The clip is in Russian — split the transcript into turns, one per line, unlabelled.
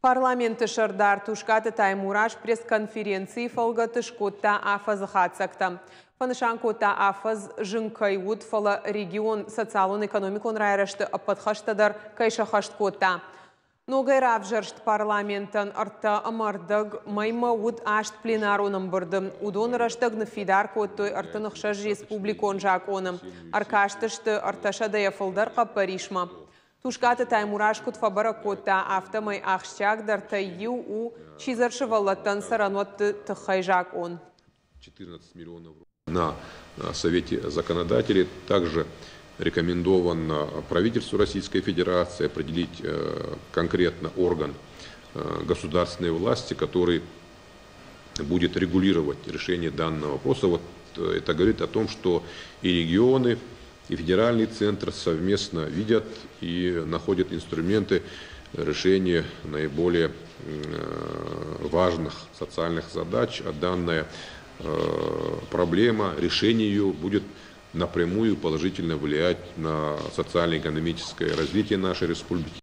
Парламенты Шардар Тушката Таймураш пресс-конференции фалгаты шкотта афаз хацакта. Панышанкота афаз жынкайвуд фала регион социалон экономикон райрашты ападхаштадар кайшахашткота. Ногайрав жаршт парламентан арта амардаг маймауд ашт пленароном бырды. Удон раштаг на фидар коттой артанахшаш республикон жаконом. Аркаштышты арташадая фалдар капаришма. Тушката Таймурашкут фабаракота автомай ахщак дартаю у чизаршевалатан саранот тхайжак он.
14 миллионов на Совете законодателей. Также рекомендовано правительству Российской Федерации определить конкретно орган государственной власти, который будет регулировать решение данного вопроса. Вот это говорит о том, что и регионы, и федеральный центр совместно видят и находят инструменты решения наиболее важных социальных задач. А данная проблема, решение ее будет напрямую положительно влиять на социально-экономическое развитие нашей республики.